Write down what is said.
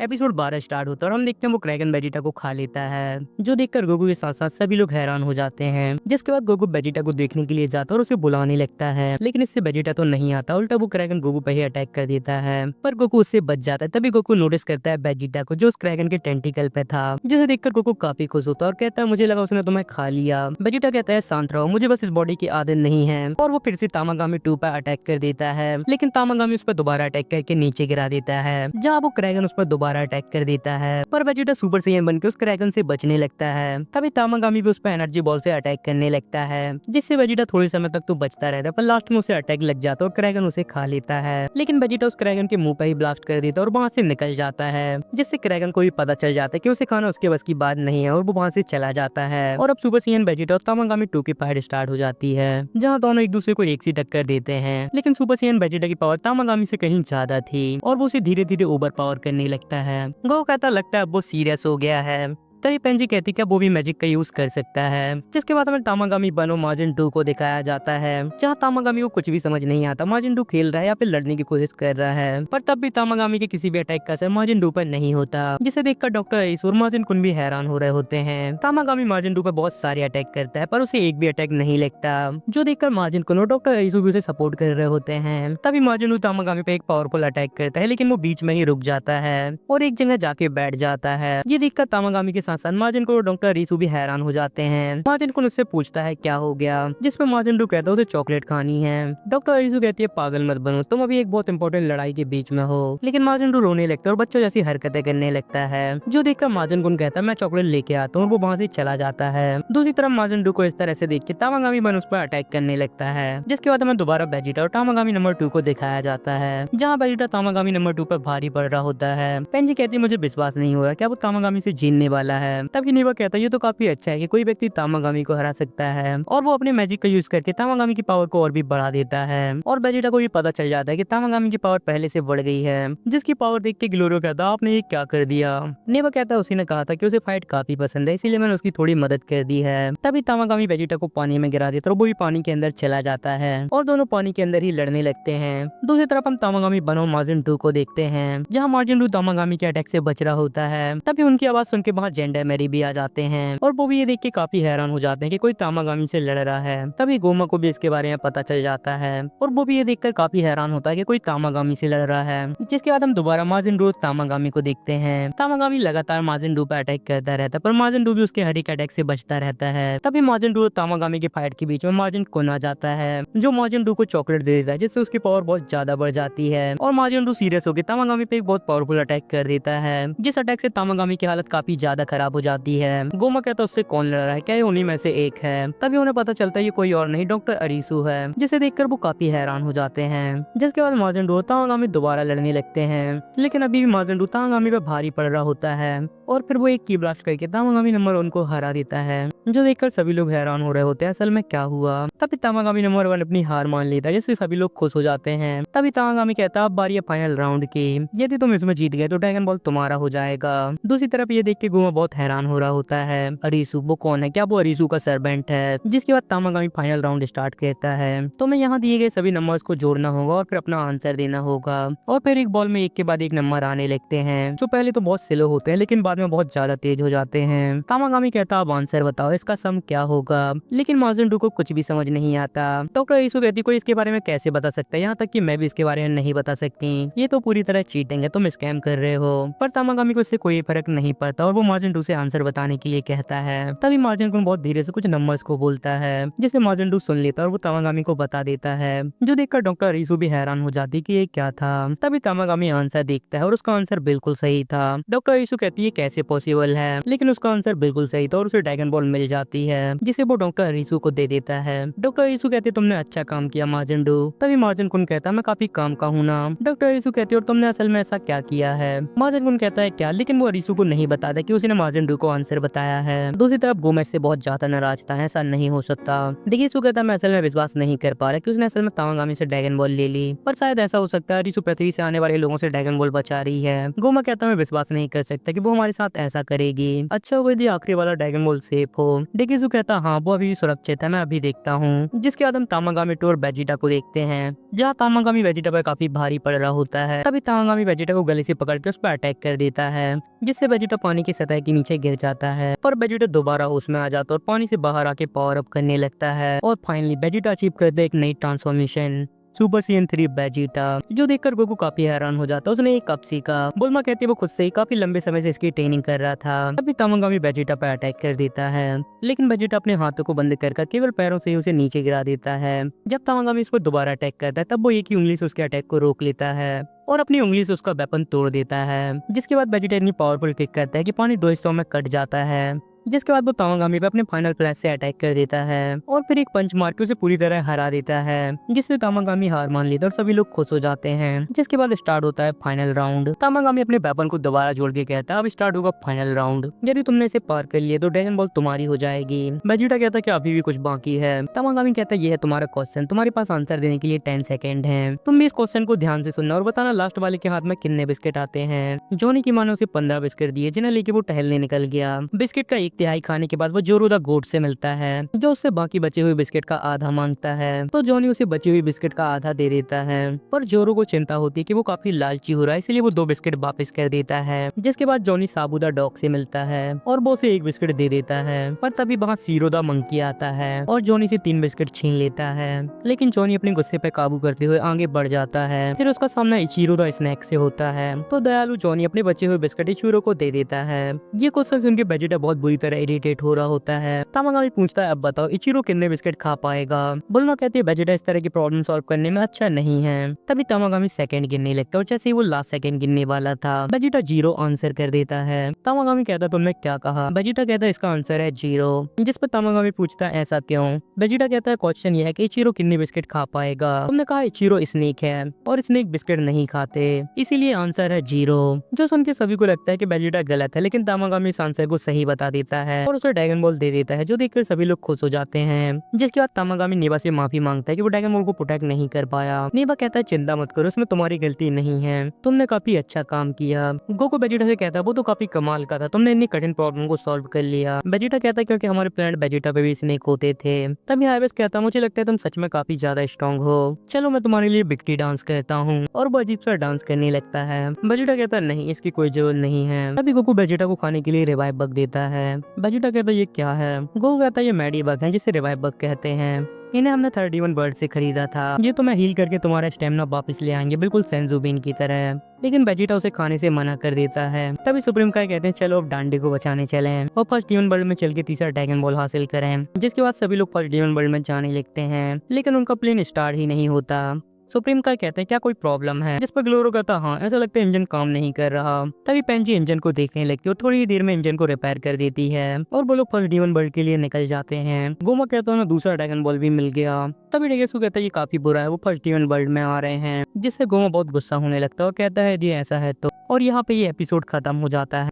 Episode 12 start होता है और हम देखते हैं वो क्रैगन वेजिटा को खा लेता है, जो देखकर गोकू के साथ साथ सभी लोग हैरान हो जाते हैं। जिसके बाद गोकू वेजिटा को देखने के लिए जाता है और उसे बुलाने लगता है, लेकिन इससे वेजिटा तो नहीं आता, उल्टा वो क्रैगन गोकू पे ही अटैक कर देता है। पर गोकू उससे बच जाता है। तभी गोकू नोटिस करता है वेजिटा को, जो उस क्रैगन के टेंटिकल पे था, जिसे देखकर गोकू काफी खुश होता है और कहता है मुझे लगा उसने तुम्हें खा लिया। वेजिटा कहता है शांत रहो, मुझे बस इस बॉडी की आदत नहीं है, और वो फिर से तामागामी 2 पर अटैक कर देता है। लेकिन तामागामी उस पर दोबारा अटैक करके नीचे गिरा देता है, जहाँ वो क्रैगन उस पर दोबारा अटैक कर देता है। पर वेजिटा सुपर सैयन बनकर उस क्रैगन से बचने लगता है। तभी तामागामी भी उस पर एनर्जी बॉल से अटैक करने लगता है, जिससे वेजिटा थोड़े समय तक तो बचता रहता है, पर लास्ट में उसे अटैक लग जाता है और क्रैगन उसे खा लेता है। लेकिन वेजिटा उस क्रैगन के मुंह पर ही ब्लास्ट कर देता है और वहाँ से निकल जाता है, जिससे क्रैगन को भी पता चल जाता है कि उसे खाना उसके बस की बात नहीं है, और वो वहाँ से चला जाता है। और अब सुपर सैयन वेजिटा और तामागामी 2 की फाइट स्टार्ट हो जाती है, जहाँ दोनों एक दूसरे को एक सी टक्कर देते हैं। लेकिन सुपर सैयन वेजिटा की पावर तामागामी से कहीं ज्यादा थी, और वो उसे धीरे धीरे ओवर पावर करने लगता है। गो कहता लगता है अब वो सीरियस हो गया है। तभी पेंजी कहती क्या वो भी मैजिक का यूज कर सकता है। जिसके बाद हमें तामागामी बनो माजिन 2 को दिखाया जाता है, जहाँ तामागामी को कुछ भी समझ नहीं आता। माजिन 2 खेल रहा है या फिर लड़ने की कोशिश कर रहा है, पर तब भी तामागामी के किसी भी अटैक का असर माजिन 2 पर नहीं होता, जिसे देखकर डॉक्टर एस और माजिन कुन भी हैरान हो रहे होते हैं। तामागामी माजिन 2 पर बहुत सारे अटैक करता है, पर उसे एक भी अटैक नहीं लगता, जो देखकर माजिन कुन और डॉक्टर एस भी उसे सपोर्ट कर रहे होते हैं। तभी माजिन 2 तामागामी पे एक पावरफुल अटैक करता है, लेकिन वो बीच में ही रुक जाता है और एक जगह जाके बैठ जाता है। ये देखकर तामागामी के साथ साथ माजिन को डॉक्टर रीसू भी हैरान हो जाते हैं। माजिन कुन उससे पूछता है क्या हो गया, जिसपे माजिन डू कहता है उसे चॉकलेट खानी है। डॉक्टर रीसू कहती है पागल मत बनो, तुम अभी एक बहुत इंपॉर्टेंट लड़ाई के बीच में हो। लेकिन माजिन डू रोने लगता है और बच्चों जैसी हरकतें करने लगता है, जो देखकर माजिन कुन कहता है मैं चॉकलेट लेके आता हूँ, और वो वहाँ से चला जाता है। दूसरी तरफ माजिन डू को इस तरह से देख के तामागामी बन उस पर अटैक करने लगता है, जिसके बाद हमें दोबारा वेजिटा और तामागामी नंबर 2 को दिखाया जाता है, जहाँ वेजिटा तामागामी नंबर 2 पर भारी पड़ रहा होता है। पेंजी कहती है मुझे विश्वास नहीं हो रहा, क्या वो तामागामी से जीतने वाला है। तभी नीवा कहता है ये तो काफी अच्छा है कि कोई व्यक्ति तामागामी को हरा सकता है, और वो अपने मैजिक का यूज करके तामागामी की पावर को और भी बढ़ा देता है। और वेजिटा को भी पता चल जाता है कि तामागामी की पावर पहले से बढ़ गई है, जिसकी पावर देख के ग्लोरियो कहता है आपने ये क्या कर दिया। नेवा कहता है उसी ने कहा था कि उसे फाइट काफी पसंद है, इसीलिए मैंने उसकी थोड़ी मदद कर दी है। तभी तामागामी वेजिटा को पानी में गिरा देता है और वो भी पानी के अंदर चला जाता है, और दोनों पानी के अंदर ही लड़ने लगते हैं। दूसरी तरफ हम तामागामी बनो माजिन 2 को देखते हैं, जहाँ माजिन 2 तामागामी के अटैक से बच रहा होता है। तभी उनकी आवाज सुन के वहाँ जेंडर मैरी भी आ जाते हैं, और वो भी ये देख के काफी हैरान हो जाते हैं कि कोई तामागामी से लड़ रहा है। तभी गोमा को भी इसके बारे में पता चल जाता है, और वो भी ये देखकर काफी हैरान होता है कि कोई तामागामी से लड़ रहा है। जिसके बाद हम दोबारा माजिन डू तामागामी को देखते हैं। तामागामी लगातार माजिन डू पर अटैक करता रहता है, पर माजिन डू भी उसके हर एक अटैक से बचता रहता है। तभी माजिन डू और तामागामी की फाइट के बीच में माजिन कुन आ जाता है, जो माजिन डू को चॉकलेट दे देता है, जिससे उसकी पावर बहुत ज्यादा बढ़ जाती है। और माजिन डू सीरियस होकर तामागामी पे एक बहुत पावरफुल अटैक कर देता है, जिस अटैक से तामागामी की हालत काफी ज्यादा खराब हो जाती है। गोमा कहता है उससे कौन लड़ रहा है, क्या ये उन्हीं में से एक है। तभी उन्हें पता चलता है ये कोई और नहीं डॉक्टर अरीसू है, जिसे देखकर वो काफी हैरान हो जाते हैं। जिसके बाद माजिन डू तामागामी दोबारा लड़ने लगते हैं, लेकिन अभी भी माजिन डू तामागामी पे भारी पड़ रहा होता है, और फिर वो एक की ब्लास्ट करके तामागामी नंबर 1 को हरा देता है, जो देखकर सभी लोग हैरान हो रहे होते हैं असल में क्या हुआ। तभी तामागामी नंबर 1 अपनी हार मान लेता है, जिससे सभी लोग खुश हो जाते हैं। तभी तामागामी कहता है अब बारी है फाइनल राउंड की, यदि तुम इसमें जीत गए तो ड्रैगन बॉल तुम्हारा हो जाएगा। दूसरी तरफ ये देख के गुमा बहुत हैरान हो रहा होता है अरीसू वो कौन है, क्या वो अरीसू का सर्वेंट है। जिसके बाद तामागामी फाइनल राउंड स्टार्ट करता है, तो मैं यहाँ दिए गए सभी नंबर्स को जोड़ना होगा और फिर अपना आंसर देना होगा, और फिर एक बॉल में एक के बाद एक नंबर आने लगते हैं, जो पहले तो बहुत स्लो होते हैं लेकिन बाद में बहुत ज्यादा तेज हो जाते हैं। तामागामी कहता अब आंसर बताओ इसका सम क्या होगा, लेकिन माजिन डू को कुछ भी समझ नहीं आता। डॉक्टर अरीसू कहती कोई इसके बारे में कैसे बता सकता है, यहाँ तक कि मैं भी इसके बारे में नहीं बता सकती, ये तो पूरी तरह चीटिंग है, तुम स्कैम कर रहे हो। पर तामागामी को इससे कोई फर्क नहीं पड़ता, और वो माजिन डू से आंसर बताने के लिए कहता है। तभी माजिन कुन बहुत धीरे से कुछ नंबर्स को बोलता है, जिसे माजिन डू सुन लेता है और वो तामागामी को बता देता है, जो देखकर डॉक्टर अरीसू भी हैरान हो जाती कि ये क्या था। तभी तामागामी आंसर देखता है और उसका आंसर बिल्कुल सही था। डॉक्टर अरीसू कहती है कैसे पॉसिबल है, लेकिन उसका आंसर बिल्कुल सही था और उसे ड्रैगन बॉल मिल जाती है, जिसे वो डॉक्टर अरीसू को दे देता है। डॉक्टर अरीसू कहते तुमने अच्छा काम किया माजिन डू। तभी माजिन कुन कहता मैं काफी काम का हूँ ना। डॉक्टर अरीसू कहती और तुमने असल में ऐसा क्या किया है। माजिन कुन कहता है क्या, लेकिन वो अरीसू को नहीं बताता कि उसने माजिन को आंसर बताया है। दूसरी तरफ गोमा इससे बहुत ज्यादा नाराज था, ऐसा नहीं हो सकता। डेगेसु कहता मैं असल में विश्वास नहीं कर पा रहा कि उसने असल में तामागामी से ड्रैगन बॉल ले ली, पर शायद ऐसा हो सकता है रिसु पृथ्वी से आने वाले लोगों से ड्रैगन बॉल बचा रही है। गोमा कहता मैं विश्वास नहीं कर सकता कि वो हमारे साथ ऐसा करेगी। अच्छा वो यदि आखिरी वाला ड्रैगन बॉल सेफ हो। डेगेसु कहता हाँ वो अभी सुरक्षित है, मैं अभी देखता हूँ। जिसके बाद हम तामागामी और वेजिटा को देखते हैं, जहाँ तामागामी वेजिटा पर काफी भारी पड़ रहा होता है। तभी तामागामी वेजिटा को गले से पकड़ के उस पर अटैक कर देता है, जिससे वेजिटा पानी की सतह के नीचे गिर जाता है। पर वेजिटा दोबारा उसमें आ जाता है और पानी से बाहर आके पावर अप करने लगता है। और फाइनली वेजिटा अचीव करता है एक नई ट्रांसफॉर्मेशन, सुपर सीएन 3 वेजिटा, जो देखकर गोकू काफी हैरान हो जाता है। उसने एक कब सीखा। बुल्मा कहती है वो खुद से ही काफी लंबे समय से इसकी ट्रेनिंग कर रहा था। तभी तामागामी वेजिटा पर अटैक कर देता है, लेकिन वेजिटा अपने हाथों को बंद कर केवल पैरों से ही उसे नीचे गिरा देता है। जब तामागामी इस पर दोबारा अटैक करता है, तब वो एक ही उंगली से उसके अटैक को रोक लेता है और अपनी उंगली से उसका वेपन तोड़ देता है। जिसके बाद वेजिटा इतनी पावरफुल किक करता है कि पानी दो हिस्सों में कट जाता है। जिसके बाद वो तामागामी पे अपने फाइनल क्लास से अटैक कर देता है और फिर एक पंच मार के उसे पूरी तरह हरा देता है, जिससे तामागामी हार मान लेता है और सभी लोग खुश हो जाते हैं। जिसके बाद स्टार्ट होता है फाइनल राउंड। तामागामी अपने वेपन को दोबारा जोड़ के कहता है अब स्टार्ट होगा फाइनल राउंड, यदि तुमने इसे पार कर लिया तो ड्रैगन बॉल तुम्हारी हो जाएगी। वेजिटा कहता है कि अभी भी कुछ बाकी है। तामागामी कहता है ये है तुम्हारा क्वेश्चन, तुम्हारे पास आंसर देने के लिए 10 सेकेंड है। तुम भी इस क्वेश्चन को ध्यान से सुनना और बताना लास्ट वाले के हाथ में कितने बिस्किट आते हैं। जॉनी की माँ ने उसे 15 बिस्किट दिए, जिन्हें लेके वो टहलने निकल गया। बिस्किट का 1/3 खाने के बाद वो जोरो द गोट से मिलता है, जो उससे बाकी बचे हुए बिस्किट का आधा मांगता है। तो जॉनी उसे बची हुई बिस्किट का आधा दे देता है, पर जोरो को चिंता होती है कि वो काफी लालची हो रहा है, इसलिए वो 2 बिस्किट वापस कर देता है। जिसके बाद जॉनी साबुदा डॉग से मिलता है और वो उसे 1 बिस्किट दे देता है, पर तभी वहाँ सीरो द मंकी आता है और जॉनी से 3 बिस्किट छीन लेता है। लेकिन जॉनी अपने गुस्से पे काबू करते हुए आगे बढ़ जाता है। फिर उसका सामना इचिरो द स्नैक से होता है, तो दयालु जॉनी अपने बचे हुए बिस्किट इचिरो को दे देता है। ये क्वेश्चन सुन के वेजिटा बहुत बुरी तरह इरिटेट हो रहा होता है। तामागामी पूछता है अब बताओ इचिरो कितने बिस्किट खा पाएगा। बुल्मा कहती है वेजिटा इस तरह की प्रॉब्लम सॉल्व करने में अच्छा नहीं है। तभी तामागामी सेकंड गिनने लगता है और जैसे ही वो लास्ट सेकंड गिनने वाला था, वेजिटा 0 आंसर कर देता है। तामागामी कहता तुमने क्या कहा। वेजिटा कहता है इसका आंसर है 0। जिस पर तामागामी पूछता है ऐसा क्यों। वेजिटा कहता है क्वेश्चन ये है कि इचिरो कितने बिस्किट खा पाएगा। तुमने कहा इचिरो स्नेक है और स्नेक बिस्किट नहीं खाते, इसीलिए आंसर है 0। जो सुन के सभी को लगता है कि वेजिटा गलत है, लेकिन तामागामी इस आंसर को सही बता देता है और उसे ड्रैगन बॉल दे देता है, जो देखकर सभी लोग खुश हो जाते हैं। जिसके बाद तामागामी नेबा से माफी मांगता है कि वो ड्रैगन बॉल को प्रोटेक्ट नहीं कर पाया। नेबा कहता है चिंता मत करो, उसमें तुम्हारी गलती नहीं है, तुमने काफी अच्छा काम किया। गोकू वेजिटा से कहता है वो तो काफी कमाल का था, तुमने इतनी कठिन प्रॉब्लम को सॉल्व कर लिया। वेजिटा कहता है क्योंकि हमारे प्लेनेट वेजिटा पे भी स्नेक होते थे। तभी हाइवेस कहता है मुझे लगता है तुम सच में काफी ज्यादा स्ट्रॉन्ग हो, चलो मैं तुम्हारे लिए विक्ट्री डांस करता हूँ। और वो अजीब सा डांस करने लगता है। वेजिटा कहता है नहीं इसकी कोई जरूरत नहीं है। तभी गोकू वेजिटा को खाने के लिए रिवाइव बग देता है। वेजिटा कहता है ये क्या है। गोकू कहता है ये मैडी बग है जिसे रिवाइव बग कहते हैं, इन्हें हमने 31 बर्ड से खरीदा था, ये तो मैं हील करके तुम्हारा स्टेमिना वापस ले आएंगे बिल्कुल सेंजुबिन की तरह। लेकिन वेजिटा उसे खाने से मना कर देता है। तभी सुप्रीम काय कहते हैं चलो अब डांडी को बचाने चलें और फर्स्ट डीमन वर्ल्ड में चल के तीसरा ड्रैगन बॉल हासिल करें। जिसके बाद सभी लोग फर्स्ट डीमन वर्ल्ड में जाने लगते हैं, लेकिन उनका प्लेन स्टार्ट ही नहीं होता। सुप्रीम काय कहते हैं क्या कोई प्रॉब्लम है। जिस पर ग्लोरो कहता हाँ ऐसा लगता है इंजन काम नहीं कर रहा। तभी पेंजी इंजन को देखने लगती है और थोड़ी ही देर में इंजन को रिपेयर कर देती है और वो लोग फर्स्ट डीमन वर्ल्ड के लिए निकल जाते हैं। गोमा कहता है ना दूसरा ड्रैगन बॉल भी मिल गया। तभी डेगेसु कहता है ये काफी बुरा है, वो फर्स्ट डीमन वर्ल्ड में आ रहे हैं। जिससे गोमा बहुत गुस्सा होने लगता है और कहता है जी ऐसा है तो। और यहाँ पे ये एपिसोड खत्म हो जाता है।